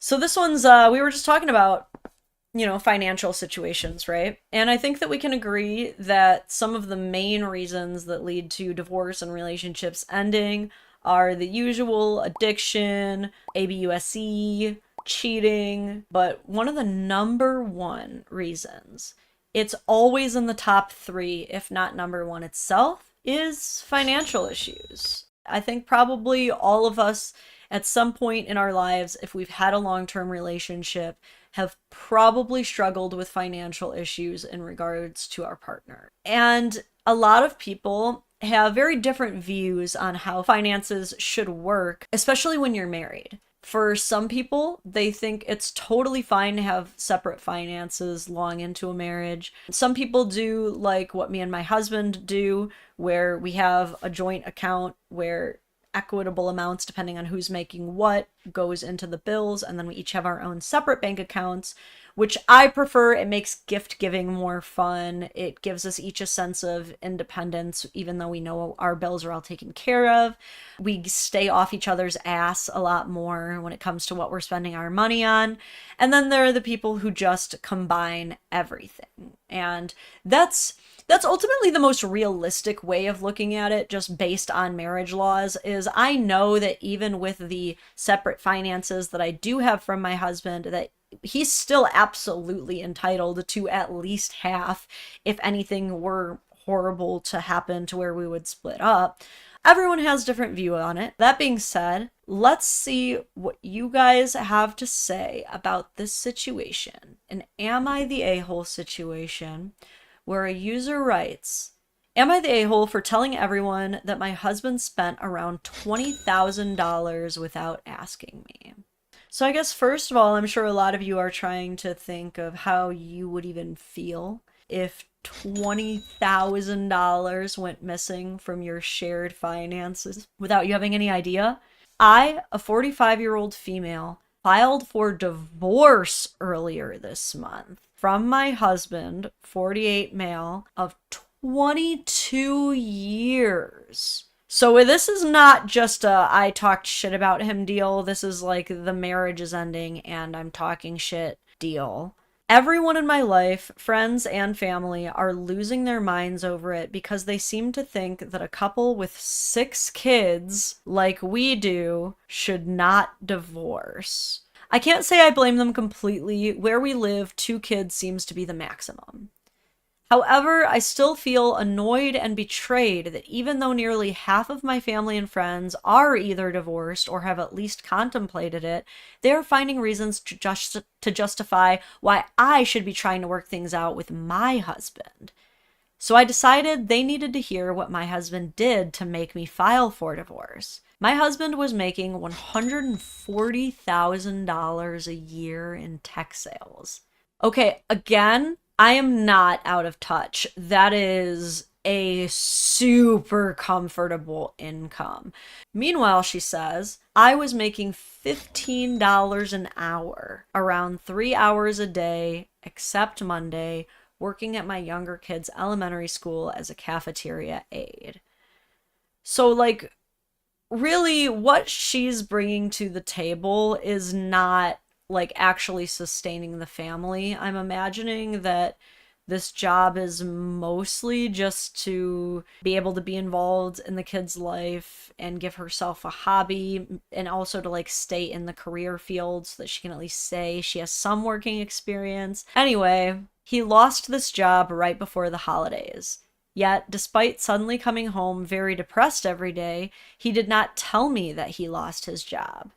So this one's we were just talking about, financial situations, right? And I think that we can agree that some of the main reasons that lead to divorce and relationships ending are the usual addiction, ABUSE, cheating, but one of the number one reasons, it's always in the top three, if not number one itself, is financial issues. I think probably all of us at some point in our lives, if we've had a long term relationship, have probably struggled with financial issues in regards to our partner. And a lot of people have very different views on how finances should work, especially when you're married. For some people, they think it's totally fine to have separate finances long into a marriage. Some people do like what me and my husband do, where we have a joint account where equitable amounts, depending on who's making what, goes into the bills, and then we each have our own separate bank accounts, which I prefer. It makes gift giving more fun. It gives us each a sense of independence, even though we know our bills are all taken care of. We stay off each other's ass a lot more when it comes to what we're spending our money on. And then there are the people who just combine everything. And that's ultimately the most realistic way of looking at it, just based on marriage laws. Is I know that even with the separate finances that I do have from my husband, that he's still absolutely entitled to at least half if anything were horrible to happen to where we would split up. Everyone has different view on it. That being said, let's see what you guys have to say about this situation, an Am I the A-hole situation, where a user writes, Am I the a-hole for telling everyone that my husband spent around $20,000 without asking me? So I guess first of all, I'm sure a lot of you are trying to think of how you would even feel if $20,000 went missing from your shared finances without you having any idea. I, a 45-year-old female, filed for divorce earlier this month from my husband, 48 male, of 22 years. So this is not just a I talked shit about him deal. This is like the marriage is ending and I'm talking shit deal. Everyone in my life, friends and family, are losing their minds over it because they seem to think that a couple with 6 kids, like we do, should not divorce. I can't say I blame them completely. Where we live, 2 kids seems to be the maximum. However, I still feel annoyed and betrayed that even though nearly half of my family and friends are either divorced or have at least contemplated it, they are finding reasons to justify why I should be trying to work things out with my husband. So I decided they needed to hear what my husband did to make me file for divorce. My husband was making $140,000 a year in tech sales. Okay, again, I am not out of touch. That is a super comfortable income. Meanwhile, she says, I was making $15 an hour, around 3 hours a day, except Monday, working at my younger kid's elementary school as a cafeteria aide. So, like, really, what she's bringing to the table is not like actually sustaining the family. I'm imagining that this job is mostly just to be able to be involved in the kid's life and give herself a hobby, and also to like stay in the career field so that she can at least say she has some working experience. Anyway, he lost this job right before the holidays. Yet, despite suddenly coming home very depressed every day, he did not tell me that he lost his job.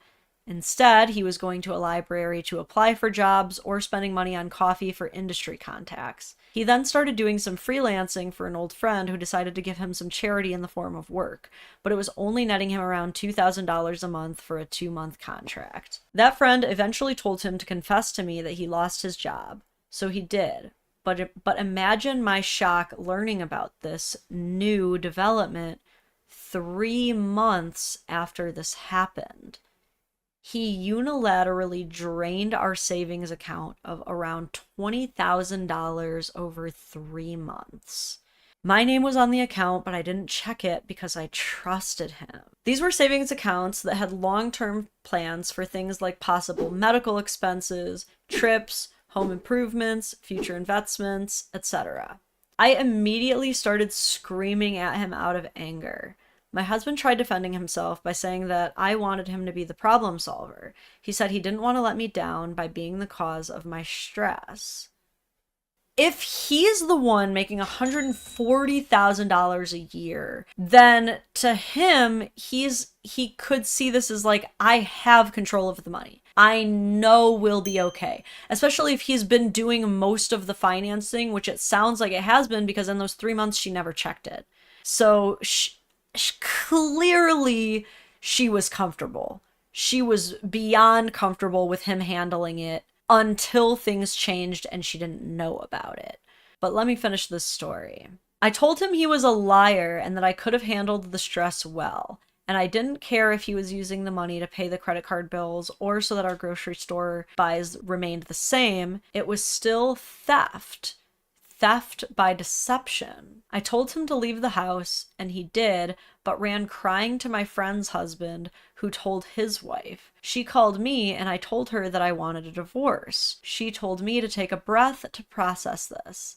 Instead, he was going to a library to apply for jobs or spending money on coffee for industry contacts. He then started doing some freelancing for an old friend who decided to give him some charity in the form of work, but it was only netting him around $2,000 a month for a 2-month contract. That friend eventually told him to confess to me that he lost his job, so he did. But imagine my shock learning about this new development 3 months after this happened. He unilaterally drained our savings account of around $20,000 over 3 months. My name was on the account, but I didn't check it because I trusted him. These were savings accounts that had long-term plans for things like possible medical expenses, trips, home improvements, future investments, etc. I immediately started screaming at him out of anger. My husband tried defending himself by saying that I wanted him to be the problem solver. He said he didn't want to let me down by being the cause of my stress. If he's the one making $140,000 a year, then to him, he could see this as like, I have control of the money. I know we'll be okay. Especially if he's been doing most of the financing, which it sounds like it has been because in those 3 months she never checked it. So clearly she was comfortable. She was beyond comfortable with him handling it until things changed and she didn't know about it. But let me finish this story. I told him he was a liar and that I could have handled the stress well. And I didn't care if he was using the money to pay the credit card bills or so that our grocery store buys remained the same. It was still theft. Theft by deception. I told him to leave the house, and he did, but ran crying to my friend's husband, who told his wife. She called me, and I told her that I wanted a divorce. She told me to take a breath to process this.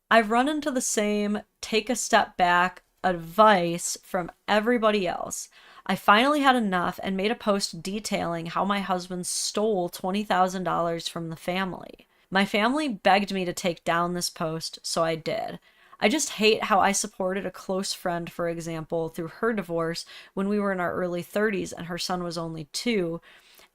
I've run into the same take a step back advice from everybody else. I finally had enough and made a post detailing how my husband stole $20,000 from the family. My family begged me to take down this post, so I did. I just hate how I supported a close friend, for example, through her divorce when we were in our early 30s and her son was only 2.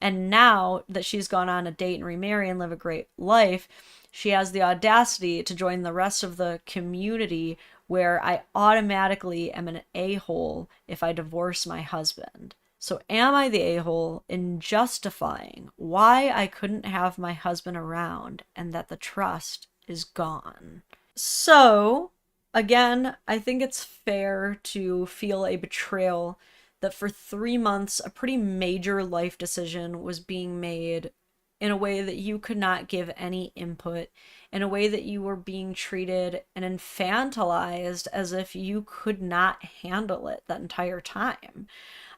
And now that she's gone on a date and remarry and live a great life, she has the audacity to join the rest of the community where I automatically am an a-hole if I divorce my husband. So am I the a-hole in justifying why I couldn't have my husband around and that the trust is gone? So, again, I think it's fair to feel a betrayal that for 3 months, a pretty major life decision was being made in a way that you could not give any input, in a way that you were being treated and infantilized as if you could not handle it that entire time.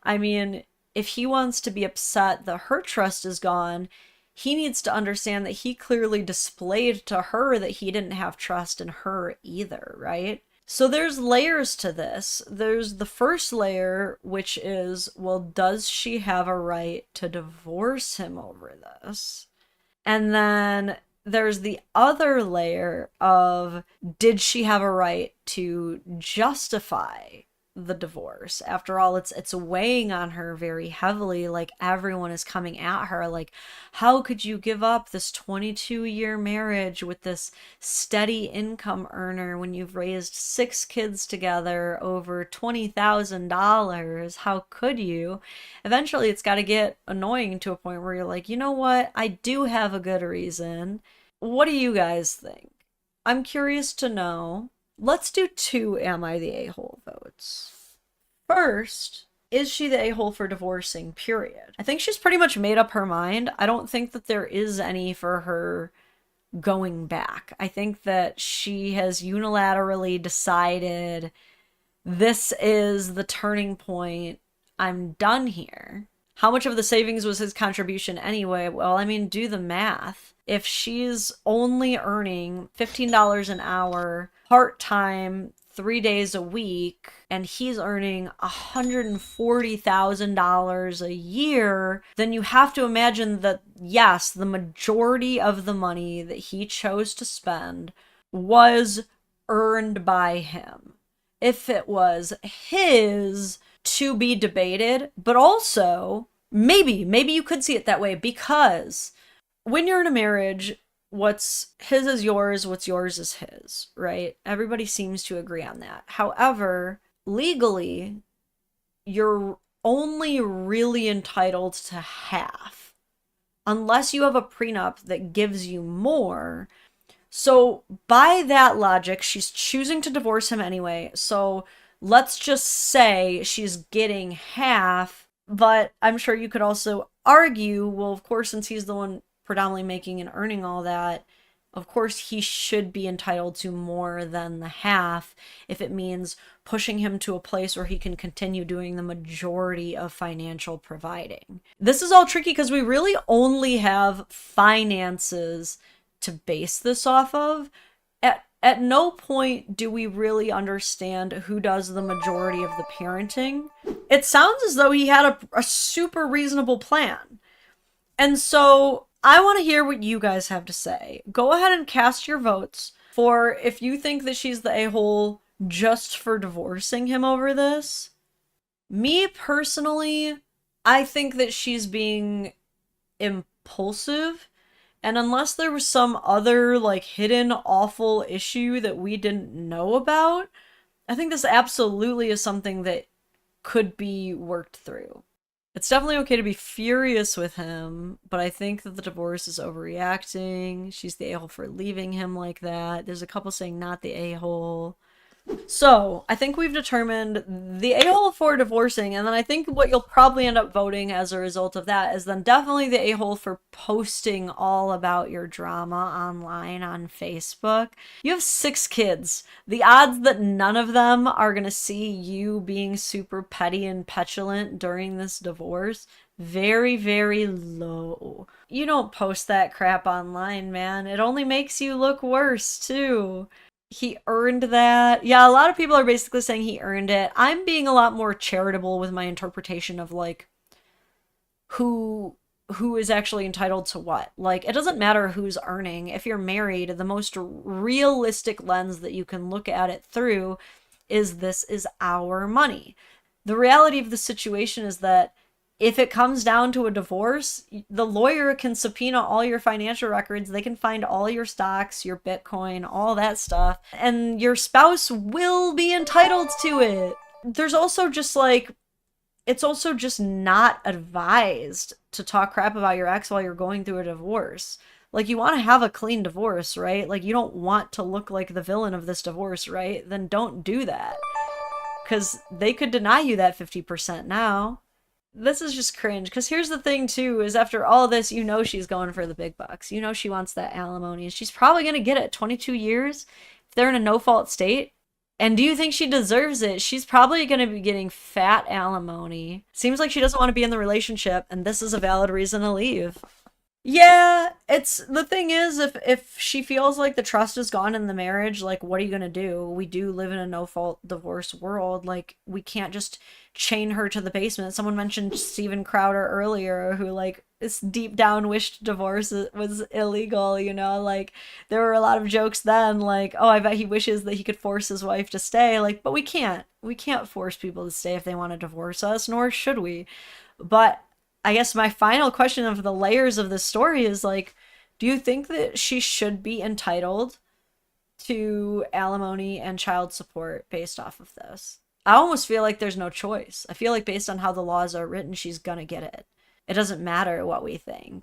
I mean, if he wants to be upset that her trust is gone, he needs to understand that he clearly displayed to her that he didn't have trust in her either, right? So there's layers to this. There's the first layer, which is, well, does she have a right to divorce him over this? And then there's the other layer of, did she have a right to justify the divorce? After all, it's weighing on her very heavily. Like, everyone is coming at her like, how could you give up this 22-year marriage with this steady income earner when you've raised 6 kids together over $20,000? How could you? Eventually it's got to get annoying to a point where you're like, you know what, I do have a good reason. What do you guys think? I'm curious to know. Let's do 2 Am I the A-hole votes. First, is she the a-hole for divorcing, period? I think she's pretty much made up her mind. I don't think that there is any for her going back. I think that she has unilaterally decided, this is the turning point. I'm done here. How much of the savings was his contribution anyway? Well, I mean, do the math. If she's only earning $15 an hour, part-time, 3 days a week, and he's earning $140,000 a year, then you have to imagine that, yes, the majority of the money that he chose to spend was earned by him. If it was his, to be debated, but also maybe you could see it that way, because when you're in a marriage, what's his is yours, what's yours is his, right? Everybody seems to agree on that. However, legally, you're only really entitled to half, unless you have a prenup that gives you more. So by that logic, she's choosing to divorce him anyway. So let's just say she's getting half, but I'm sure you could also argue, well, of course, since he's the one predominantly making and earning all that, Of course, he should be entitled to more than the half if it means pushing him to a place where he can continue doing the majority of financial providing. This is all tricky because we really only have finances to base this off of. At no point do we really understand who does the majority of the parenting. It sounds as though he had a super reasonable plan. And so I want to hear what you guys have to say. Go ahead and cast your votes for if you think that she's the a-hole just for divorcing him over this. Me personally, I think that she's being impulsive. And unless there was some other, like, hidden awful issue that we didn't know about, I think this absolutely is something that could be worked through. It's definitely okay to be furious with him, but I think that the divorce is overreacting. She's the a-hole for leaving him like that. There's a couple saying not the a-hole. So, I think we've determined the a-hole for divorcing, and then I think what you'll probably end up voting as a result of that is then definitely the a-hole for posting all about your drama online on Facebook. You have 6 kids. The odds that none of them are gonna see you being super petty and petulant during this divorce, very, very low. You don't post that crap online, man. It only makes you look worse, too. He earned that. Yeah, a lot of people are basically saying he earned it. I'm being a lot more charitable with my interpretation of, like, who is actually entitled to what. Like, it doesn't matter who's earning. If you're married, the most realistic lens that you can look at it through is this is our money. The reality of the situation is that if it comes down to a divorce, the lawyer can subpoena all your financial records. They can find all your stocks, your Bitcoin, all that stuff, and your spouse will be entitled to it. There's also just, like, it's also just not advised to talk crap about your ex while you're going through a divorce. Like, you want to have a clean divorce, right? Like, you don't want to look like the villain of this divorce, right? Then don't do that. Because they could deny you that 50% now. This is just cringe, because here's the thing, too, is after all this, you know she's going for the big bucks. You know she wants that alimony, and she's probably going to get it. 22 years, if they're in a no-fault state. And do you think she deserves it? She's probably going to be getting fat alimony. Seems like she doesn't want to be in the relationship, and this is a valid reason to leave. Yeah, it's the thing is, if she feels like the trust is gone in the marriage, like, what are you gonna do? We do live in a no-fault divorce world. Like, we can't just chain her to the basement. Someone mentioned Steven Crowder earlier, who, like, this deep down wished divorce was illegal, you know? Like, there were a lot of jokes then, like, oh, I bet he wishes that he could force his wife to stay. Like, but we can't. We can't force people to stay if they want to divorce us, nor should we. But I guess my final question of the layers of this story is, like, do you think that she should be entitled to alimony and child support based off of this? I almost feel like there's no choice. I feel like based on how the laws are written, she's gonna get it. It doesn't matter what we think.